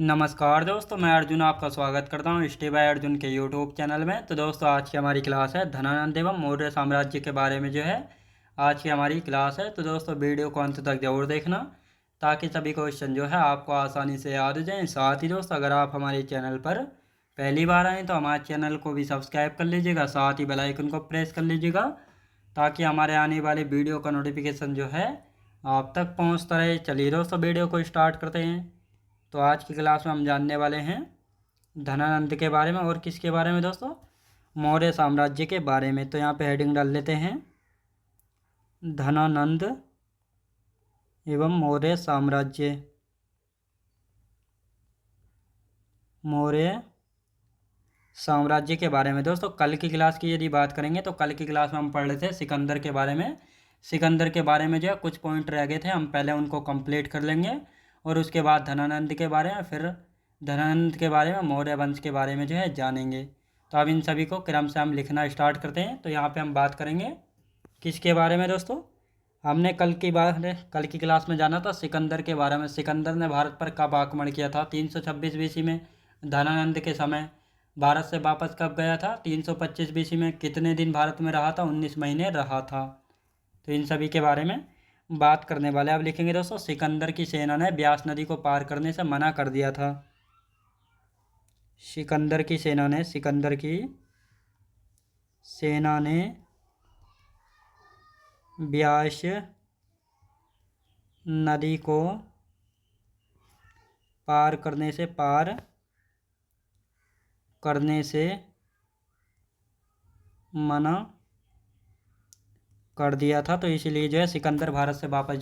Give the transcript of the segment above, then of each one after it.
नमस्कार दोस्तों, मैं अर्जुन आपका स्वागत करता हूं स्टे बाय अर्जुन के यूट्यूब चैनल में। तो दोस्तों, आज की हमारी क्लास है धनानंद एवं मौर्य साम्राज्य के बारे में आज की हमारी क्लास है। तो दोस्तों, वीडियो को अंत तक जरूर देखना ताकि सभी क्वेश्चन आपको आसानी से याद हो जाएँ। साथ ही दोस्तों, अगर आप हमारे चैनल पर पहली बार आएँ तो हमारे चैनल को भी सब्सक्राइब कर लीजिएगा, साथ ही बेल आइकन को प्रेस कर लीजिएगा ताकि हमारे आने वाले वीडियो का नोटिफिकेशन आप तक पहुँचता रहे। चलिए दोस्तों, वीडियो को स्टार्ट करते हैं। तो आज की क्लास में हम जानने वाले हैं धनानंद के बारे में और किसके बारे में दोस्तों, मौर्य साम्राज्य के बारे में। तो यहाँ पे हेडिंग डाल लेते हैं धनानंद एवं मौर्य साम्राज्य। मौर्य साम्राज्य के बारे में दोस्तों, कल की क्लास की यदि बात करेंगे तो कल की क्लास में हम पढ़ रहे थे सिकंदर के बारे में। सिकंदर के बारे में कुछ पॉइंट रह गए थे, हम पहले उनको कंप्लीट कर लेंगे और उसके बाद धनानंद के बारे में, फिर धनानंद के बारे में मौर्य वंश के बारे में जानेंगे। तो अब इन सभी को क्रम से हम लिखना स्टार्ट करते हैं। तो यहाँ पे हम बात करेंगे किसके बारे में दोस्तों, हमने कल की क्लास में जाना था सिकंदर के बारे में। सिकंदर ने भारत पर कब आक्रमण किया था? 326 बीसी में धनानंद के समय। भारत से वापस कब गया था? 325 बीसी में। कितने दिन भारत में रहा था? 19 महीने रहा था। तो इन सभी के बारे में बात करने वाले। अब लिखेंगे दोस्तों, सिकंदर की सेना ने ब्यास नदी को पार करने से मना कर दिया था। सिकंदर की सेना ने ब्यास नदी को पार करने से मना कर दिया था। तो इसीलिए सिकंदर भारत से वापस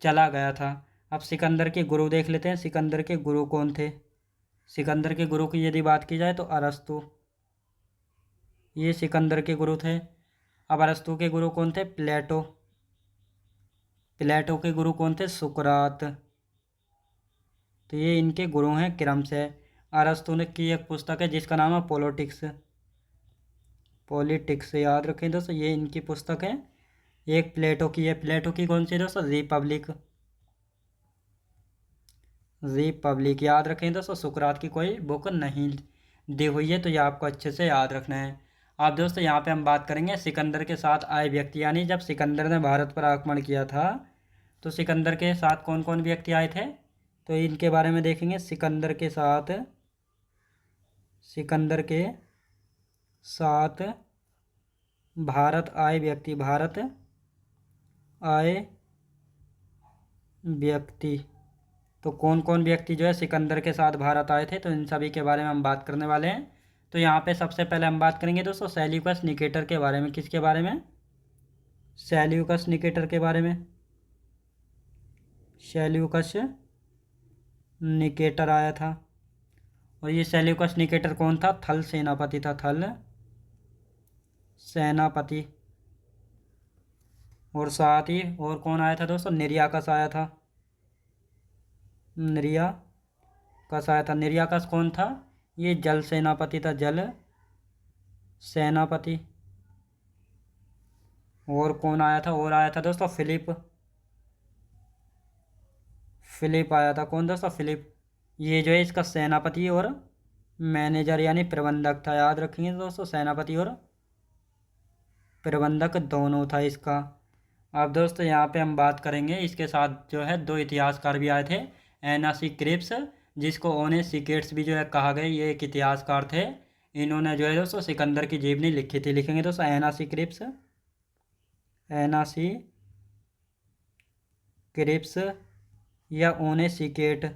चला गया था। अब सिकंदर के गुरु देख लेते हैं। सिकंदर के गुरु कौन थे? सिकंदर के गुरु की यदि बात की जाए तो अरस्तु, ये सिकंदर के गुरु थे। अब अरस्तु के गुरु कौन थे? प्लेटो। प्लेटो के गुरु कौन थे? सुकरात। तो ये इनके गुरु हैं क्रम से। अरस्तु ने की एक पुस्तक है जिसका नाम है पॉलिटिक्स, याद रखें दोस्तों, ये इनकी पुस्तक है। एक प्लेटो की है। प्लेटो की कौन सी दोस्तों? रिपब्लिक, याद रखें दोस्तों। सुकरात की कोई बुक नहीं दी हुई है, तो ये आपको अच्छे से याद रखना है। आप दोस्तों, यहाँ पे हम बात करेंगे सिकंदर के साथ आए व्यक्ति, यानी जब सिकंदर ने भारत पर आक्रमण किया था तो सिकंदर के साथ कौन कौन व्यक्ति आए थे, तो इनके बारे में देखेंगे। सिकंदर के साथ भारत आए व्यक्ति। तो कौन कौन व्यक्ति सिकंदर के साथ भारत आए थे, तो इन सभी के बारे में हम बात करने वाले हैं। तो यहाँ पे सबसे पहले हम बात करेंगे दोस्तों सेल्यूकस निकेटर के बारे में। किसके बारे में? सेल्यूकस निकेटर के बारे में। सेल्यूकस निकेटर आया था, और ये सेल्यूकस निकेटर कौन था? थल सेनापति था। थल सेनापति। और साथ ही और कौन आया था दोस्तों? निर्याकस आया था। निर्याकस कौन था? ये जल सेनापति था। जल सेनापति। और कौन आया था? और आया था दोस्तों फिलिप आया था। कौन दोस्तों? फिलिप। ये इसका सेनापति और मैनेजर यानी प्रबंधक था। याद रखेंगे दोस्तों, सेनापति और प्रबंधक दोनों था इसका। अब दोस्तों, यहाँ पे हम बात करेंगे इसके साथ दो इतिहासकार भी आए थे। एनासी क्रिप्स, जिसको ओनेसिकेट्स भी कहा गया, ये एक इतिहासकार थे। इन्होंने दोस्तों सिकंदर की जीवनी लिखी थी। लिखेंगे दोस्तों एनासी क्रिप्स या ओनेसिकेट्स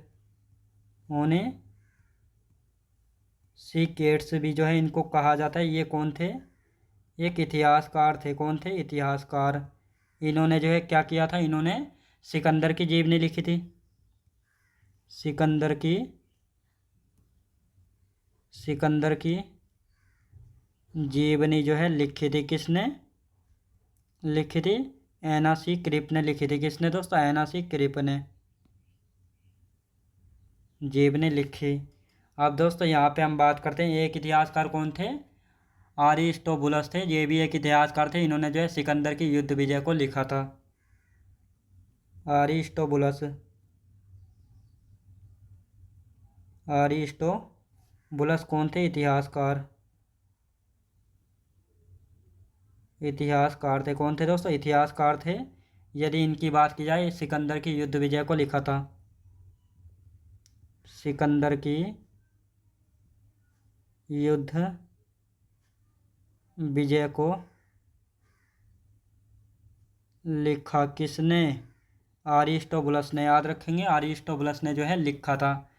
भी इनको कहा जाता है। ये कौन थे? एक इतिहासकार थे। कौन थे? इतिहासकार। इन्होंने क्या किया था? इन्होंने सिकंदर की जीवनी लिखी थी। सिकंदर की जीवनी लिखी थी। किसने लिखी थी? एनासी क्रिप ने लिखी थी। किसने दोस्तों? एनासी क्रिप ने जीवनी लिखी। अब दोस्तों, यहाँ पे हम बात करते हैं एक इतिहासकार कौन थे? अरिस्टोबुलस थे। ये भी एक इतिहासकार थे। इन्होंने सिकंदर की युद्ध विजय को लिखा था। अरिस्टोबुलस। अरिस्टोबुलस कौन थे? इतिहासकार थे। कौन थे दोस्तों? इतिहासकार थे। यदि इनकी बात की जाए, सिकंदर की युद्ध विजय को लिखा था। सिकंदर की युद्ध विजय को लिखा किसने? अरिस्टोबुलस ने। याद रखेंगे, अरिस्टोबुलस ने जो है लिखा था।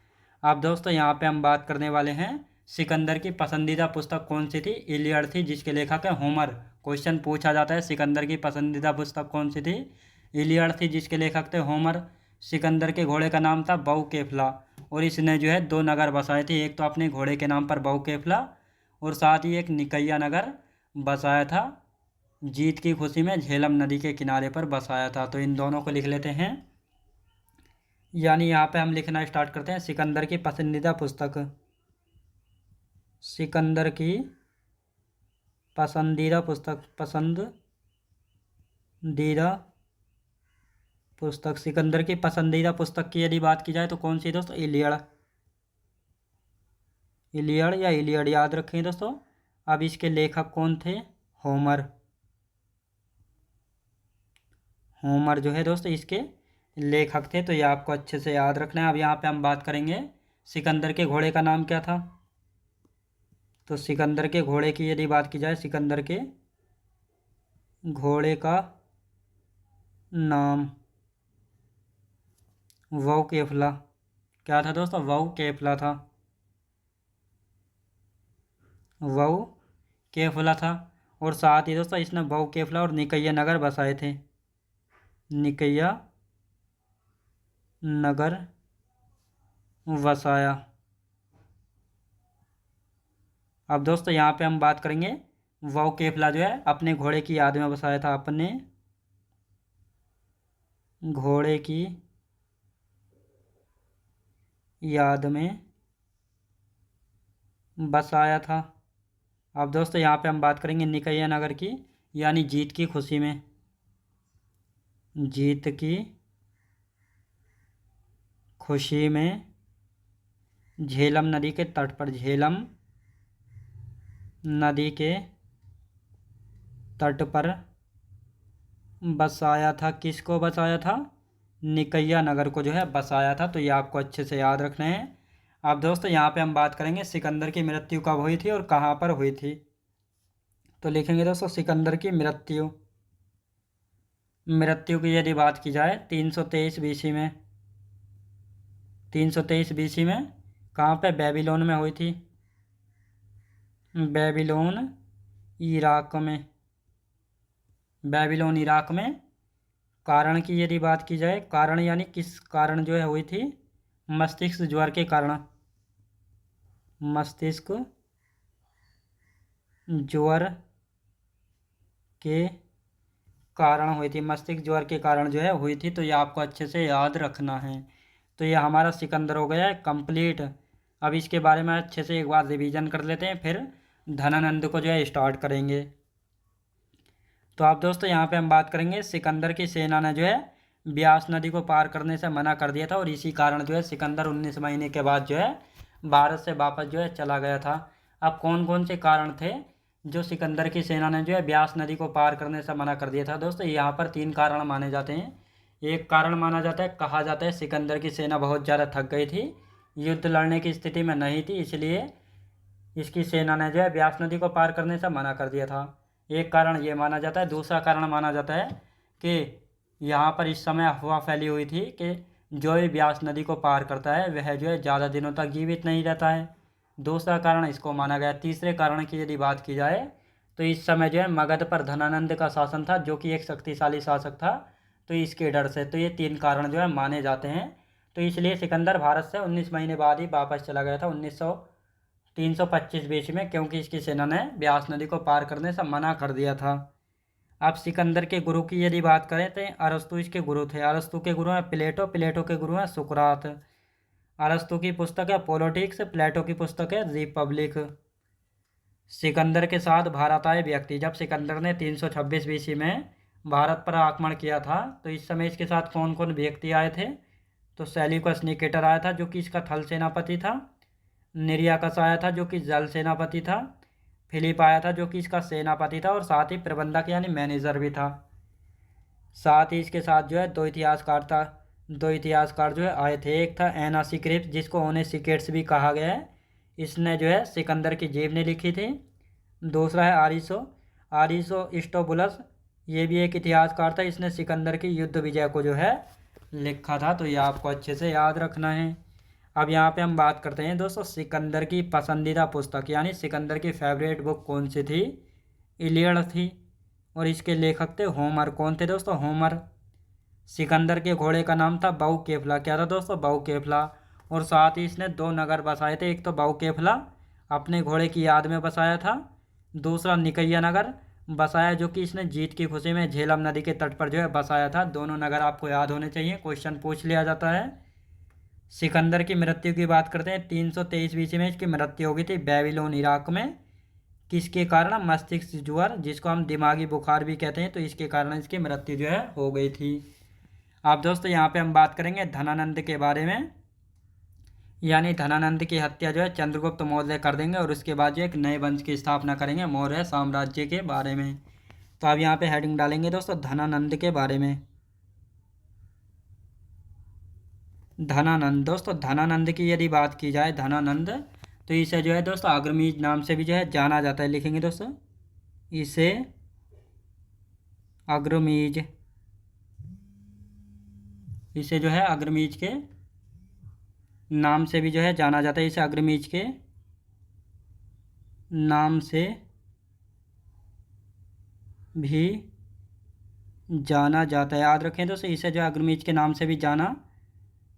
अब दोस्तों यहाँ पे हम बात करने वाले हैं सिकंदर की पसंदीदा पुस्तक कौन सी थी? इलियड थी, जिसके लेखक है होमर। क्वेश्चन पूछा जाता है सिकंदर की पसंदीदा पुस्तक कौन सी थी? इलियड थी, जिसके लेखक थे होमर। सिकंदर के घोड़े का नाम था बहुकेफला, और इसने जो है 2 नगर बसाए थे। एक तो अपने घोड़े के नाम पर बहुकेफला, और साथ ही एक निकैया नगर बसाया था। जीत की खुशी में झेलम नदी के किनारे पर बसाया था। तो इन दोनों को लिख लेते हैं। यानी यहाँ पे हम लिखना स्टार्ट करते हैं सिकंदर की पसंदीदा पुस्तक। सिकंदर की पसंदीदा पुस्तक। सिकंदर की पसंदीदा पुस्तक की यदि बात की जाए तो कौन सी दोस्तों? इलियड या इलियड, याद रखें दोस्तों। अब इसके लेखक कौन थे? होमर। होमर जो है दोस्तों इसके लेखक थे। तो ये आपको अच्छे से याद रखना है। अब यहाँ पे हम बात करेंगे सिकंदर के घोड़े का नाम क्या था? तो सिकंदर के घोड़े की यदि बात की जाए, सिकंदर के घोड़े का नाम बहुकेफला। क्या था दोस्तों? बहुकेफला था। बहुकेफला था। और साथ ही दोस्तों इसने बहुकेफला और निकैया नगर बसाए थे। निकैया नगर वसाया। अब दोस्तों यहाँ पे हम बात करेंगे बहुकेफला जो है अपने घोड़े की याद में बसाया था। अपने घोड़े की याद में बसाया था। अब दोस्तों यहाँ पे हम बात करेंगे निकैया नगर की, यानी जीत की खुशी में। जीत की खुशी में झेलम नदी के तट पर, झेलम नदी के तट पर बसाया था। किसको बसाया था? निकैया नगर को जो है बसाया था। तो ये आपको अच्छे से याद रखना है। अब दोस्तों यहाँ पे हम बात करेंगे सिकंदर की मृत्यु कब हुई थी और कहाँ पर हुई थी। तो लिखेंगे दोस्तों सिकंदर की मृत्यु की यदि बात की जाए 323 बीसी में। 323 बीसी में कहाँ पे? बेबीलोन में हुई थी। बेबीलोन इराक में। बेबीलोन इराक में। कारण की यदि बात की जाए, कारण यानी किस कारण जो है हुई थी? मस्तिष्क ज्वर के कारण। मस्तिष्क ज्वर के कारण हुई थी। मस्तिष्क ज्वर के कारण जो है हुई थी। तो ये आपको अच्छे से याद रखना है। तो ये हमारा सिकंदर हो गया है कंप्लीट। अब इसके बारे में अच्छे से एक बार रिवीजन कर लेते हैं, फिर धनानंद को जो है स्टार्ट करेंगे। तो आप दोस्तों यहाँ पे हम बात करेंगे सिकंदर की सेना ने जो है ब्यास नदी को पार करने से मना कर दिया था, और इसी कारण जो है सिकंदर 19 महीने के बाद जो है भारत से वापस जो है चला गया था। अब कौन कौन से कारण थे जो सिकंदर की सेना ने जो है ब्यास नदी को पार करने से मना कर दिया था? दोस्तों यहाँ पर 3 कारण माने जाते हैं। एक कारण माना जाता है, कहा जाता है सिकंदर की सेना बहुत ज़्यादा थक गई थी, युद्ध लड़ने की स्थिति में नहीं थी, इसलिए इसकी सेना ने जो है ब्यास नदी को पार करने से मना कर दिया था। एक कारण ये माना जाता है। दूसरा कारण माना जाता है कि यहाँ पर इस समय अफवाह फैली हुई थी कि जो भी ब्यास नदी को पार करता है वह जो है ज़्यादा दिनों तक जीवित नहीं रहता है। दूसरा कारण इसको माना गया। तीसरे कारण की यदि बात की जाए तो इस समय जो है मगध पर धनानंद का शासन था, जो कि एक शक्तिशाली शासक था, तो इसके डर से। तो ये 3 कारण जो है माने जाते हैं। तो इसलिए सिकंदर भारत से 19 महीने बाद ही वापस चला गया था 325 बीसी में, क्योंकि इसकी सेना ने ब्यास नदी को पार करने से मना कर दिया था। अब सिकंदर के गुरु की यदि बात करें तो अरस्तु इसके गुरु थे। अरस्तु के गुरु हैं प्लेटो, प्लेटो के गुरु हैं सुकरात। अरस्तु की पुस्तक है पॉलिटिक्स, प्लेटो की पुस्तक है रिपब्लिक। सिकंदर के साथ भारत आए व्यक्ति। जब सिकंदर ने 326 बीसी में भारत पर आक्रमण किया था तो इस समय इसके साथ कौन कौन व्यक्ति आए थे? तो सेल्यूकस निकेटर आया था, जो कि इसका थल सेनापति था। निरियाकस आया था जो कि जल सेनापति था। फिलिप आया था जो कि इसका सेनापति था और साथ ही प्रबंधक यानी मैनेजर भी था। साथ ही इसके साथ जो है दो इतिहासकार जो है आए थे। एक था एनासिक्रिप्स जिसको ओनेसिकेट्स भी कहा गया है, इसने जो है सिकंदर की जीवनी लिखी थी। दूसरा है आरिसो स्टोबुलस, ये भी एक इतिहासकार था, इसने सिकंदर की युद्ध विजय को जो है लिखा था। तो ये आपको अच्छे से याद रखना है। अब यहाँ पे हम बात करते हैं दोस्तों सिकंदर की पसंदीदा पुस्तक यानी सिकंदर की फेवरेट बुक कौन सी थी। इलियड थी और इसके लेखक थे होमर। कौन थे दोस्तों? होमर। सिकंदर के घोड़े का नाम था बाऊकेफला। क्या था दोस्तों? बाऊकेफला। और साथ ही इसने दो नगर बसाए थे, एक तो बाऊकेफला अपने घोड़े की याद में बसाया था, दूसरा निकैया नगर बसाया जो कि इसने जीत की खुशी में झेलम नदी के तट पर जो है बसाया था। दोनों नगर आपको याद होने चाहिए, क्वेश्चन पूछ लिया जाता है। सिकंदर की मृत्यु की बात करते हैं, 323 बीसी में इसकी मृत्यु हो गई थी बेबीलोन इराक में। किसके कारण? मस्तिष्क ज्वर, जिसको हम दिमागी बुखार भी कहते हैं, तो इसके कारण इसकी मृत्यु जो है हो गई थी। आप दोस्तों यहाँ पे हम बात करेंगे धनानंद के बारे में, यानी धनानंद की हत्या जो है चंद्रगुप्त मौर्य कर देंगे और उसके बाद जो एक नए वंश की स्थापना करेंगे मौर्य साम्राज्य के बारे में। तो आप यहाँ पे हेडिंग डालेंगे दोस्तों धनानंद के बारे में। धनानंद, दोस्तों धनानंद की यदि बात की जाए, धनानंद तो इसे जो है दोस्तों अग्रमीज नाम से भी जो है जाना जाता है। लिखेंगे दोस्तों इसे अग्रमीज, इसे जो है अग्रमीज के नाम से भी जो है जाना जाता है। इसे अग्रमीज के नाम से भी जाना जाता है। याद रखें दोस्तों, इसे जो है अग्रमीज के नाम से भी जाना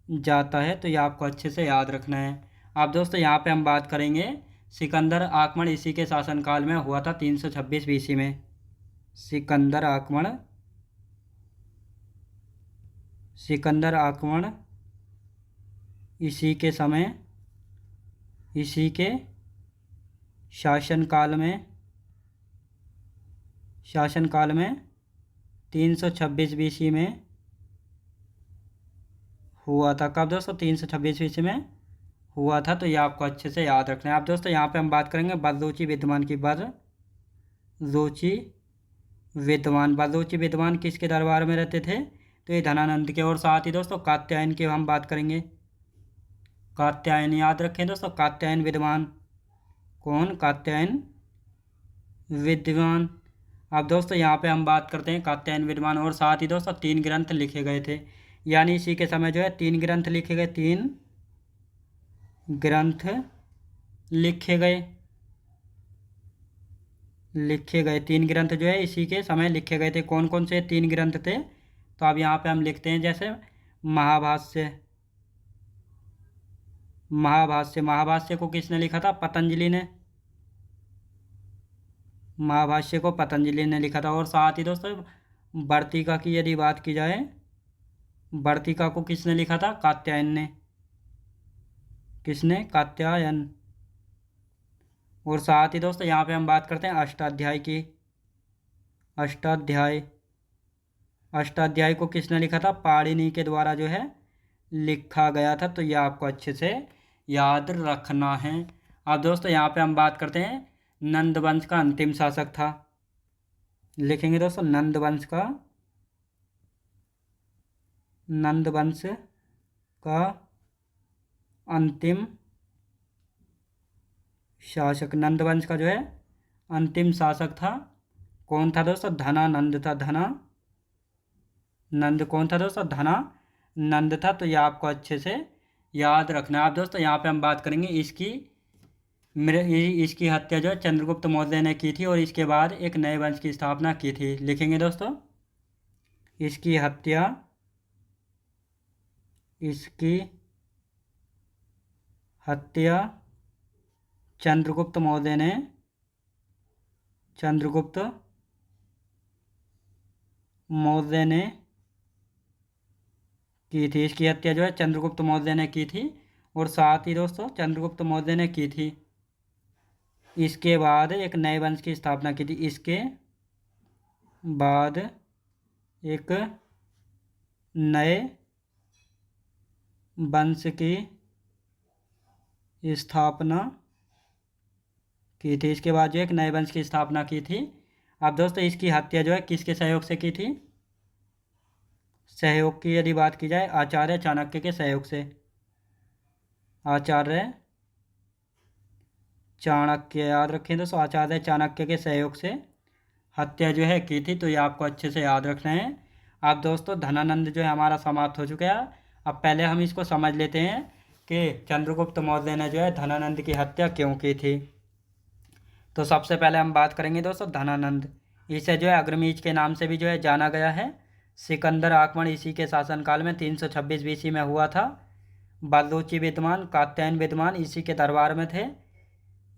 जाता है। तो ये आपको अच्छे से याद रखना है। आप दोस्तों यहाँ पे हम बात करेंगे सिकंदर आक्रमण इसी के शासनकाल में हुआ था 326 बीसी में। सिकंदर आक्रमण इसी के समय, इसी के शासनकाल में 326 बीसी में हुआ था। कब दोस्तों? 326 ईस्वी में हुआ था। तो ये आपको अच्छे से याद रखना है। आप दोस्तों यहाँ पे हम बात करेंगे बलरुचि विद्वान की। बलरुचि विद्वान किसके दरबार में रहते थे? तो ये धनानंद के। और साथ ही दोस्तों कात्यायन की हम बात करेंगे। कात्यायन याद रखें दोस्तों, कात्यायन विद्वान। कौन? कात्यायन विद्वान। अब दोस्तों यहाँ पे हम बात करते हैं कात्यायन विद्वान। और साथ ही दोस्तों 3 ग्रंथ लिखे गए थे, यानी इसी के समय जो है 3 ग्रंथ लिखे गए। 3 ग्रंथ लिखे गए 3 ग्रंथ जो है इसी के समय लिखे गए थे। कौन कौन से 3 ग्रंथ थे? तो अब यहाँ पे हम लिखते हैं जैसे महाभाष्य। महाभाष्य को किसने लिखा था? पतंजलि ने। महाभाष्य को पतंजलि ने लिखा था। और साथ ही दोस्तों वर्तिका की यदि बात की जाए, वर्तिका को किसने लिखा था? कात्यायन ने। किसने? कात्यायन। और साथ ही दोस्तों यहाँ पे हम बात करते हैं अष्टाध्याय की। अष्टाध्याय को किसने लिखा था? पाणिनि के द्वारा जो है लिखा गया था। तो यह आपको अच्छे से याद रखना है। अब दोस्तों यहाँ पे हम बात करते हैं नंद वंश का अंतिम शासक था। लिखेंगे दोस्तों नंद वंश का अंतिम शासक। नंद वंश का जो है अंतिम शासक था। कौन था दोस्तों? धनानंद था। नंद कौन था दोस्तों? धनानंद था। तो ये आपको अच्छे से याद रखना है। आप दोस्तों यहाँ पे हम बात करेंगे इसकी हत्या जो है चंद्रगुप्त मौर्य ने की थी और इसके बाद एक नए वंश की स्थापना की थी। लिखेंगे दोस्तों इसकी हत्या चंद्रगुप्त मौर्य ने की थी। इसकी हत्या जो है चंद्रगुप्त मौर्य ने की थी। और साथ ही दोस्तों चंद्रगुप्त मौर्य ने की थी। इसके बाद एक नए वंश की स्थापना की थी। इसके बाद एक नए वंश की स्थापना की थी। इसके बाद जो एक नए वंश की स्थापना की थी। अब दोस्तों इसकी हत्या जो है किसके सहयोग से की थी? सहयोग की यदि बात की जाए आचार्य चाणक्य के सहयोग से। आचार्य चाणक्य, याद रखें दोस्तों, आचार्य चाणक्य के सहयोग से हत्या जो है की थी। तो ये आपको अच्छे से याद रखना है। अब दोस्तों धनानंद जो है हमारा समाप्त हो चुका है। अब पहले हम इसको समझ लेते हैं कि चंद्रगुप्त मौर्य ने जो है धनानंद की हत्या क्यों की थी। तो सबसे पहले हम बात करेंगे दोस्तों धनानंद। इसे जो है अग्रमीज के नाम से भी जो है जाना गया है। सिकंदर आक्रमण इसी के शासनकाल में 326 बीसी में हुआ था। बलूची विद्वान, कात्यायन विद्वान इसी के दरबार में थे।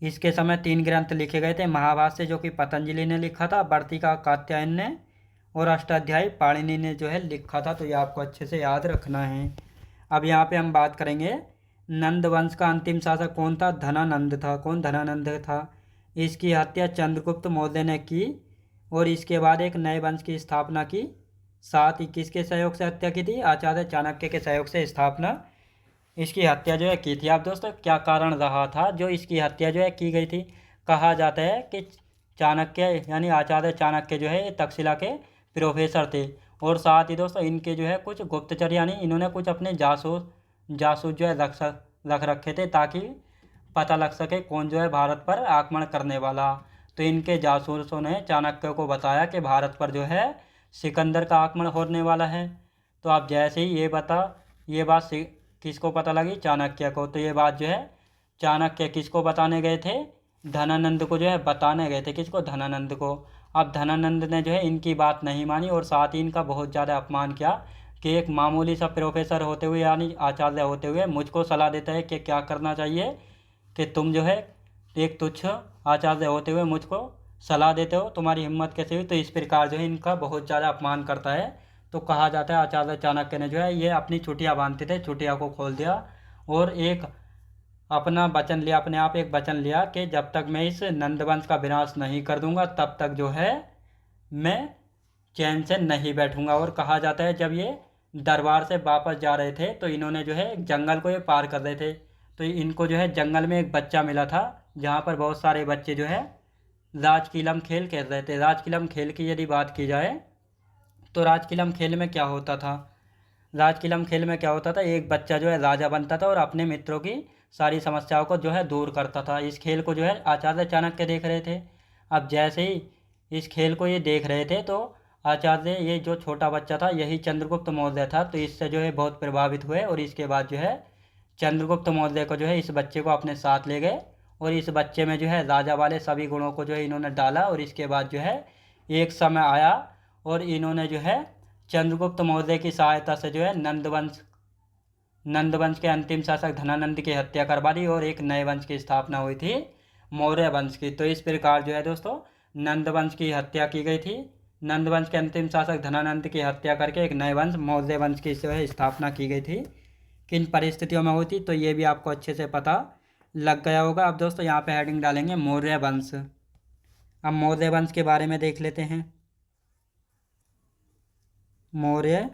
इसके समय 3 ग्रंथ लिखे गए थे। महाभाष्य जो कि पतंजलि ने लिखा था, वर्तिका कात्यायन ने, और अष्टाध्यायी पाणिनि ने जो है लिखा था। तो ये आपको अच्छे से याद रखना है। अब यहाँ पे हम बात करेंगे नंद वंश का अंतिम शासक कौन था? धनानंद था। कौन? धनानंद था। इसकी हत्या चंद्रगुप्त मौर्य ने की और इसके बाद एक नए वंश की स्थापना की। साथ ही किसके सहयोग से हत्या की थी? आचार्य चाणक्य के सहयोग से स्थापना इसकी हत्या जो है की थी। आप दोस्तों क्या कारण रहा था जो इसकी हत्या जो है की गई थी? कहा जाता है कि चाणक्य यानी आचार्य चाणक्य जो है ये तक्षशिला के प्रोफेसर थे। और साथ ही दोस्तों इनके जो है कुछ गुप्तचर यानी इन्होंने कुछ अपने जासूस जासूस जो है रख रखे थे ताकि पता लग सके कौन जो है भारत पर आक्रमण करने वाला। तो इनके जासूसों ने चाणक्य को बताया कि भारत पर जो है सिकंदर का आक्रमण होने वाला है। तो आप जैसे ही ये बात किसको पता लगी? चाणक्य को। तो ये बात जो है चाणक्य किसको बताने गए थे? धनानंद को जो है बताने गए थे। किसको? धनानंद को। अब धनानंद ने जो है इनकी बात नहीं मानी और साथ ही इनका बहुत ज़्यादा अपमान किया कि एक मामूली सा प्रोफेसर होते हुए यानी आचार्य होते हुए मुझको सलाह देता है कि क्या करना चाहिए, कि तुम जो है एक तुच्छ आचार्य होते हुए मुझको सलाह देते हो, तुम्हारी हिम्मत कैसे हुई? तो इस प्रकार जो है इनका बहुत ज़्यादा अपमान करता है। तो कहा जाता है आचार्य चाणक्य ने जो है ये अपनी चुटिया बांधते थे, चुटिया को खोल दिया और एक अपना वचन लिया, अपने आप एक वचन लिया कि जब तक मैं इस नंदवंश का विनाश नहीं कर दूंगा तब तक जो है मैं चैन से नहीं बैठूंगा। और कहा जाता है जब ये दरबार से वापस जा रहे थे तो इन्होंने जो है जंगल को ये पार कर रहे थे। तो इनको जो है जंगल में एक बच्चा मिला था जहाँ पर बहुत सारे बच्चे जो है राजकीलम खेल खेल रहे थे। राजकीलम खेल की यदि बात की जाए तो राजकीलम खेल में क्या होता था? राजकीलम खेल में क्या होता था? एक बच्चा जो है राजा बनता था और अपने मित्रों की सारी समस्याओं को जो है दूर करता था। इस खेल को जो है आचार्य चाणक्य देख रहे थे। अब जैसे ही इस खेल को ये देख रहे थे तो आचार्य, ये जो छोटा बच्चा था यही चंद्रगुप्त मौर्य था, तो इससे जो है बहुत प्रभावित हुए और इसके बाद जो है चंद्रगुप्त मौर्य को जो है इस बच्चे को अपने साथ ले गए और इस बच्चे में जो है राजा वाले सभी गुणों को जो है इन्होंने डाला। और इसके बाद जो है एक समय आया और इन्होंने जो है चंद्रगुप्त मौर्य की सहायता से जो है नंदवंश के अंतिम शासक धनानंद की हत्या करवा दी और एक नए वंश की स्थापना हुई थी, मौर्य वंश की। तो इस प्रकार जो है दोस्तों नंदवंश की हत्या की गई थी। नंदवंश के अंतिम शासक धनानंद की हत्या करके एक नए वंश मौर्य वंश की जो है स्थापना की गई थी। किन परिस्थितियों में हुई थी तो ये भी आपको अच्छे से पता लग गया होगा। अब दोस्तों यहाँ पे हेडिंग डालेंगे मौर्य वंश। अब मौर्य वंश के बारे में देख लेते हैं। मौर्य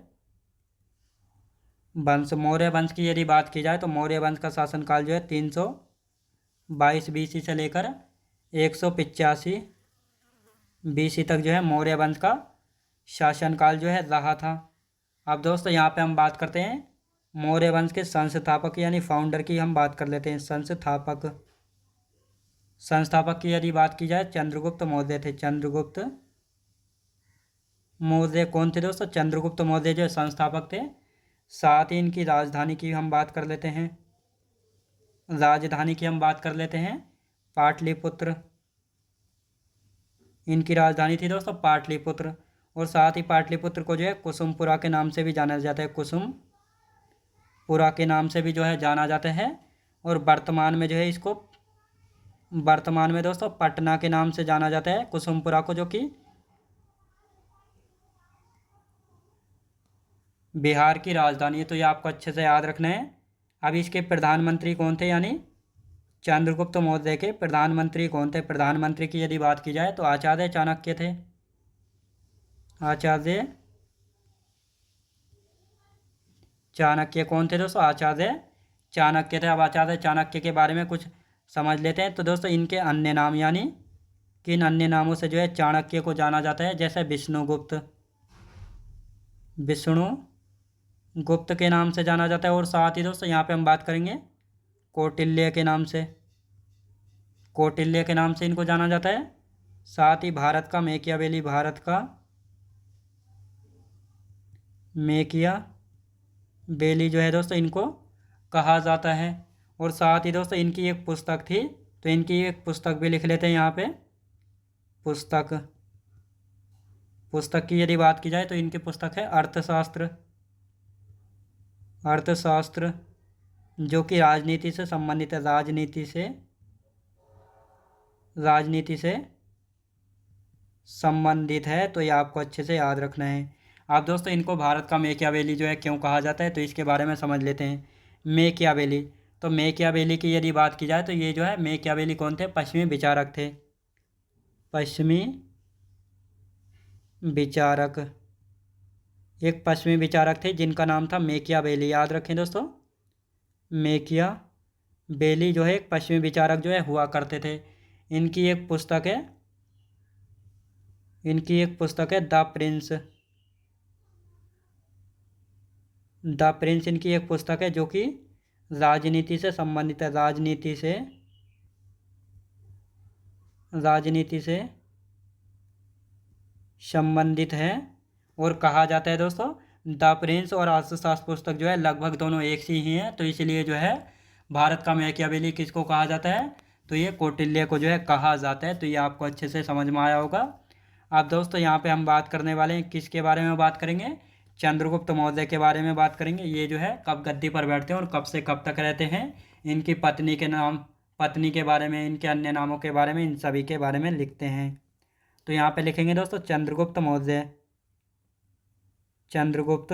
वंश की यदि बात की जाए तो मौर्य वंश का शासनकाल जो है 322 बीसी से लेकर 185 बीसी तक जो है मौर्य वंश का शासनकाल जो है रहा था। अब दोस्तों यहाँ पे हम बात करते हैं मौर्य वंश के संस्थापक यानी फाउंडर की हम बात कर लेते हैं। संस्थापक की यदि बात की जाए चंद्रगुप्त मौर्य थे। चंद्रगुप्त मौर्य कौन थे दोस्तों? चंद्रगुप्त मौर्य जो संस्थापक थे। साथ ही इनकी राजधानी की हम बात कर लेते हैं। पाटलिपुत्र। इनकी राजधानी थी दोस्तों पाटलिपुत्र। और साथ ही पाटलिपुत्र को जो है कुसुमपुरा के नाम से भी जाना जाता है। कुसुमपुरा के नाम से भी जो है जाना जाता है। और वर्तमान में जो है इसको दोस्तों पटना के नाम से जाना जाता है कुसुमपुरा को, जो कि बिहार की राजधानी है। तो ये आपको अच्छे से याद रखना है। अब इसके प्रधानमंत्री कौन थे? यानी चंद्रगुप्त मौर्य के प्रधानमंत्री कौन थे? प्रधानमंत्री की यदि बात की जाए तो आचार्य चाणक्य थे। आचार्य चाणक्य कौन थे दोस्तों? आचार्य चाणक्य थे। अब आचार्य चाणक्य के बारे में कुछ समझ लेते हैं। तो दोस्तों इनके अन्य नाम यानी किन अन्य नामों से जो है चाणक्य को जाना जाता है, जैसे विष्णुगुप्त, विष्णुगुप्त के नाम से जाना जाता है। और साथ ही दोस्तों यहाँ पे हम बात करेंगे कौटिल्य के नाम से, कौटिल्य के नाम से इनको जाना जाता है। साथ ही भारत का मेकियावेली, भारत का मेकियावेली जो है दोस्तों इनको कहा जाता है। और साथ ही दोस्तों इनकी एक पुस्तक थी, तो इनकी एक पुस्तक भी लिख लेते हैं यहाँ पे। पुस्तक, पुस्तक की यदि बात की जाए तो इनकी पुस्तक है अर्थशास्त्र, अर्थशास्त्र जो कि राजनीति से संबंधित है, राजनीति से संबंधित है। तो ये आपको अच्छे से याद रखना है। आप दोस्तों इनको भारत का मेकियावेली जो है क्यों कहा जाता है, तो इसके बारे में समझ लेते हैं। मेकियावेली, तो मेकियावेली की यदि बात की जाए तो ये जो है मेकियावेली कौन थे, पश्चिमी विचारक थे, पश्चिमी विचारक, एक पश्चिमी विचारक थे जिनका नाम था मेकियावेली। याद रखें दोस्तों, मेकियावेली जो है एक पश्चिमी विचारक जो है हुआ करते थे। इनकी एक पुस्तक है, इनकी एक पुस्तक है द प्रिंस, द प्रिंस इनकी एक पुस्तक है जो कि राजनीति से संबंधित है, राजनीति से संबंधित है। और कहा जाता है दोस्तों द प्रिंस और अर्थशास्त्र पुस्तक जो है लगभग दोनों एक सी ही हैं। तो इसलिए जो है भारत का मैकियावेली किसको कहा जाता है, तो ये कौटिल्य को जो है कहा जाता है। तो ये आपको अच्छे से समझ में आया होगा। अब दोस्तों यहाँ पे हम बात करने वाले हैं किसके बारे में बात करेंगे, चंद्रगुप्त मौर्य के बारे में बात करेंगे। ये जो है कब गद्दी पर बैठते हैं और कब से कब तक रहते हैं, इनकी पत्नी के नाम, पत्नी के बारे में, इनके अन्य नामों के बारे में, इन सभी के बारे में लिखते हैं। तो यहाँ पे लिखेंगे दोस्तों चंद्रगुप्त मौर्य, चंद्रगुप्त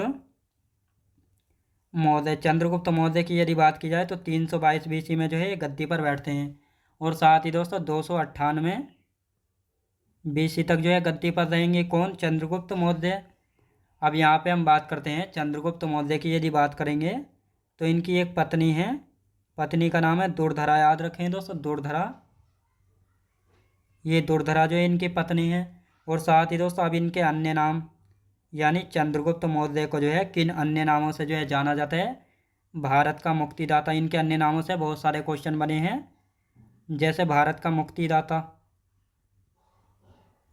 मौर्य। चंद्रगुप्त मौर्य की यदि बात की जाए तो 322 BC में जो है ये गद्दी पर बैठते हैं। और साथ ही दोस्तों 298 BC तक जो है गद्दी पर रहेंगे कौन, चंद्रगुप्त मौर्य। अब यहाँ पे हम बात करते हैं चंद्रगुप्त मौर्य की यदि बात करेंगे तो इनकी एक पत्नी है, पत्नी का नाम है दुर्धरा। याद रखें दोस्तों दुर्धरा, ये दुर्धरा जो है इनकी पत्नी है। और साथ ही दोस्तों अब इनके अन्य नाम यानी चंद्रगुप्त मौर्य को जो है किन अन्य नामों से जो है जाना जाता है, भारत का मुक्तिदाता। इनके अन्य नामों से बहुत सारे क्वेश्चन बने हैं, जैसे भारत का मुक्तिदाता,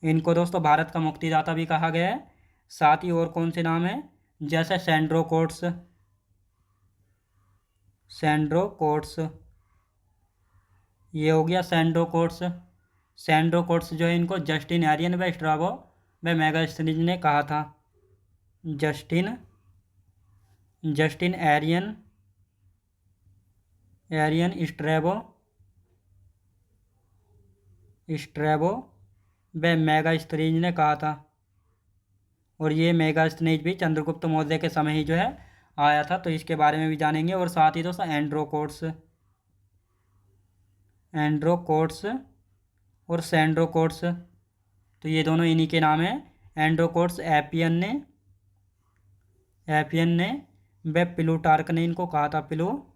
इनको दोस्तों भारत का मुक्तिदाता भी कहा गया है। साथ ही और कौन से नाम हैं, जैसे सेंड्रोकोट्स, सेंड्रोकोट्स, ये हो गया सेंड्रोकोट्स। सेंड्रोकोट्स जो है इनको जस्टिन एरियन व स्ट्राबो व मेगास्थनीज ने कहा था, जस्टिन एरियन स्ट्रैबो व मेगास्थनीज ने कहा था। और ये मेगास्थनीज भी चंद्रगुप्त मौर्य के समय ही जो है आया था, तो इसके बारे में भी जानेंगे। और साथ ही दोस्तों एंड्रोकोट्स और सेंड्रोकोट्स, तो ये दोनों इन्हीं के नाम हैं। एंड्रोकोट्स एपियन ने व प्लूटार्क ने इनको कहा था, प्लूटार्क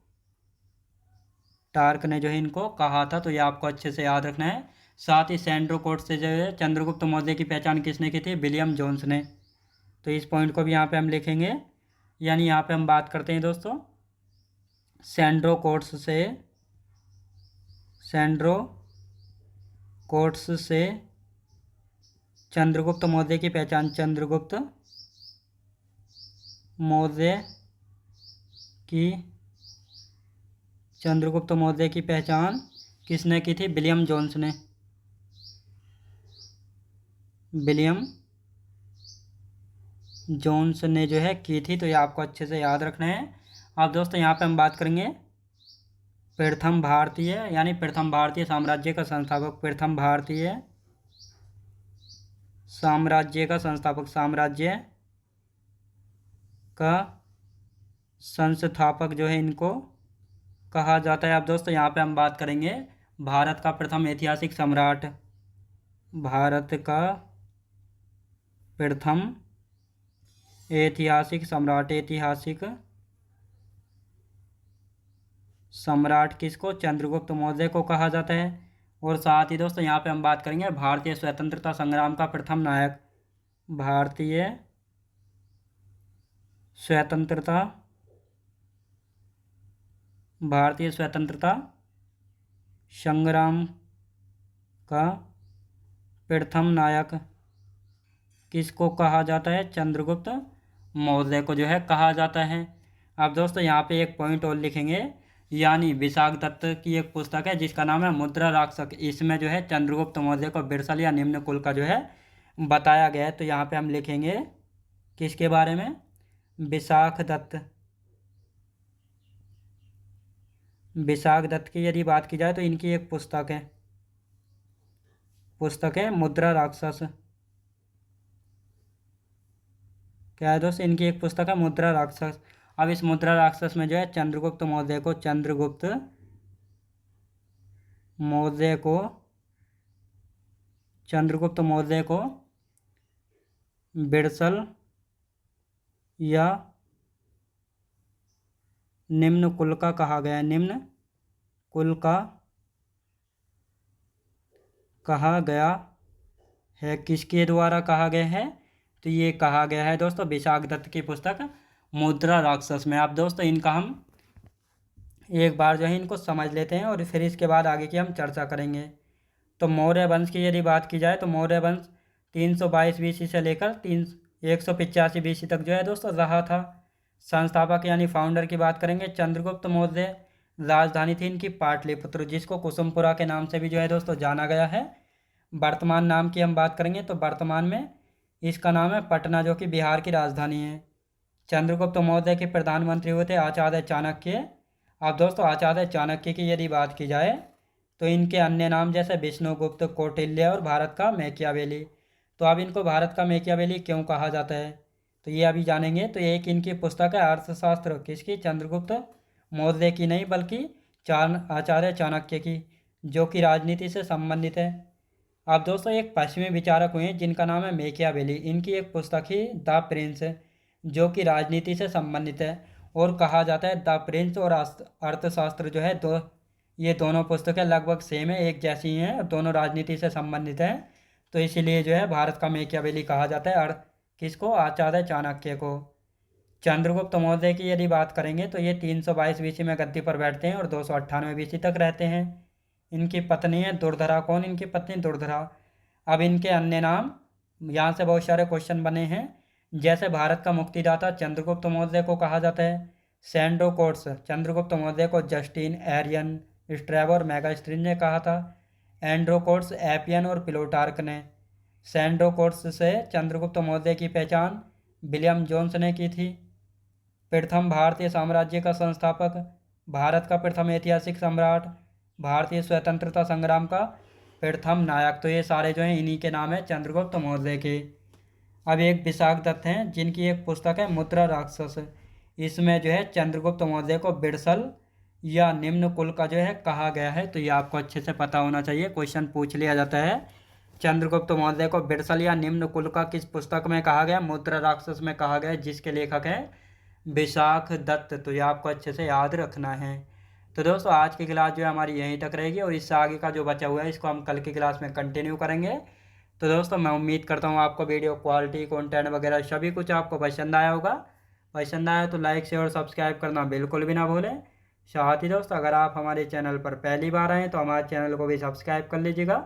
ने जो है इनको कहा था। तो ये आपको अच्छे से याद रखना है। साथ ही सेंड्रोकोट्स से जो है चंद्रगुप्त मौर्य की पहचान किसने की थी, विलियम जोन्स ने। तो इस पॉइंट को भी यहाँ पे हम लिखेंगे। यानी यहाँ पे हम बात करते हैं दोस्तों सेंड्रोकोट्स से चंद्रगुप्त मौर्य की पहचान, चंद्रगुप्त मौर्य की पहचान किसने की थी, विलियम जोन्स ने, विलियम जोन्स ने जो है की थी। तो ये आपको अच्छे से याद रखना है। अब दोस्तों यहाँ पे हम बात करेंगे प्रथम भारतीय यानी प्रथम भारतीय साम्राज्य का संस्थापक, प्रथम भारतीय साम्राज्य का संस्थापक, साम्राज्य का संस्थापक जो है इनको कहा जाता है। अब दोस्तों यहाँ पे हम बात करेंगे भारत का प्रथम ऐतिहासिक सम्राट, भारत का प्रथम ऐतिहासिक सम्राट, ऐतिहासिक सम्राट किसको, चंद्रगुप्त मौर्य को कहा जाता है। और साथ ही दोस्तों यहाँ पे हम बात करेंगे भारतीय स्वतंत्रता संग्राम का प्रथम नायक। भारतीय स्वतंत्रता भारतीय स्वतंत्रता संग्राम का प्रथम नायक किसको कहा जाता है, चंद्रगुप्त मौर्य को जो है कहा जाता है। अब दोस्तों यहाँ पे एक पॉइंट और लिखेंगे, यानी विशाख दत्त की एक पुस्तक है जिसका नाम है मुद्रा राक्षस। इसमें जो है चंद्रगुप्त मौर्य को बिरसल या निम्न कुल का जो है बताया गया है। तो यहाँ पे हम लिखेंगे किसके बारे में, विशाख दत्त। विशाख दत्त की यदि बात की जाए तो इनकी एक पुस्तक है मुद्रा राक्षस। क्या है दोस्त, इनकी एक पुस्तक है मुद्रा राक्षस। अब इस मुद्रा राक्षस में जो है चंद्रगुप्त मौर्य को बिरसल या निम्न कुल का कहा गया है, निम्न कुल का कहा गया है। किसके द्वारा कहा गया है, तो ये कहा गया है दोस्तों विशाख दत्त की पुस्तक मुद्रा राक्षस में। आप दोस्तों इनका हम एक बार जो है इनको समझ लेते हैं और फिर इसके बाद आगे की हम चर्चा करेंगे। तो मौर्य वंश की यदि बात की जाए तो मौर्य वंश 322 बीसी से लेकर 185 बीसी तक जो है दोस्तों रहा था। संस्थापक यानी फाउंडर की बात करेंगे चंद्रगुप्त मौर्य। राजधानी थी इनकी पाटलिपुत्र, जिसको कुसुमपुरा के नाम से भी जो है दोस्तों जाना गया है। वर्तमान नाम की हम बात करेंगे तो वर्तमान में इसका नाम है पटना, जो कि बिहार की राजधानी है। चंद्रगुप्त मौर्य के प्रधानमंत्री हुए थे आचार्य चाणक्य। अब दोस्तों आचार्य चाणक्य की यदि बात की जाए तो इनके अन्य नाम जैसे विष्णुगुप्त, कौटिल्य और भारत का मैकियावेली। तो अब इनको भारत का मैकियावेली क्यों कहा जाता है, तो ये अभी जानेंगे। तो एक इनकी पुस्तक है अर्थशास्त्र, किसकी, चंद्रगुप्त मौर्य की नहीं बल्कि आचार्य चाणक्य की, जो कि राजनीति से संबंधित है। अब दोस्तों एक पश्चिमी विचारक हुए जिनका नाम है मैकियावेली। इनकी एक पुस्तक ही द प्रिंस, जो कि राजनीति से संबंधित है। और कहा जाता है द प्रिंस और अर्थशास्त्र जो है ये दोनों पुस्तकें लगभग सेम है, एक जैसी हैं, दोनों राजनीति से संबंधित हैं। तो इसीलिए जो है भारत का मैकियावेली कहा जाता है। किसको, आचार्य चाणक्य को। चंद्रगुप्त मौर्य की यदि बात करेंगे तो ये 322 बीसी में गद्दी पर बैठते हैं और 298 बीसी तक रहते हैं। इनकी पत्नी है दुर्धरा। कौन, इनकी पत्नी दुर्धरा। अब इनके अन्य नाम, यहाँ से बहुत सारे क्वेश्चन बने हैं। जैसे भारत का मुक्तिदाता चंद्रगुप्त मौर्य को कहा जाता है सैंडोकोट्स। चंद्रगुप्त मौर्य को जस्टिन, एरियन, स्ट्रैबो और मेगास्ट्रीन ने कहा था। एंड्रोकोट्स एपियन और प्लूटार्क ने। सैंडोकोट्स से चंद्रगुप्त मौर्य की पहचान विलियम जोन्स ने की थी। प्रथम भारतीय साम्राज्य का संस्थापक, भारत का प्रथम ऐतिहासिक सम्राट, भारतीय स्वतंत्रता संग्राम का प्रथम नायक। तो ये सारे जो हैं इन्हीं के नाम है चंद्रगुप्त मौर्य के। अब एक विशाख दत्त हैं जिनकी एक पुस्तक है मुद्रा राक्षस। इसमें जो है चंद्रगुप्त मौर्य को बिरसल या निम्न कुल का जो है कहा गया है। तो ये आपको अच्छे से पता होना चाहिए, क्वेश्चन पूछ लिया जाता है। चंद्रगुप्त मौर्य को बिरसल या निम्न कुल का किस पुस्तक में कहा गया, मुद्रा राक्षस में कहा गया, जिसके लेखक हैं विशाख दत्त। तो ये आपको अच्छे से याद रखना है। तो दोस्तों आज की क्लास जो है हमारी यहीं तक रहेगी और इससे आगे का जो बचा हुआ है इसको हम कल की क्लास में कंटिन्यू करेंगे। तो दोस्तों मैं उम्मीद करता हूँ आपको वीडियो क्वालिटी, कंटेंट वगैरह सभी कुछ आपको पसंद आया होगा। पसंद आया तो लाइक, शेयर और सब्सक्राइब करना बिल्कुल भी ना भूलें। साथ ही दोस्तों अगर आप हमारे चैनल पर पहली बार आएँ तो हमारे चैनल को भी सब्सक्राइब कर लीजिएगा।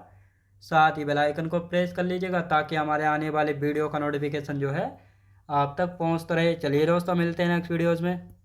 साथ ही बेल आइकन को प्रेस कर लीजिएगा ताकि हमारे आने वाले वीडियो का नोटिफिकेशन जो है आप तक पहुँचता रहे। चलिए दोस्तों मिलते हैं नेक्स्ट वीडियोज़ में।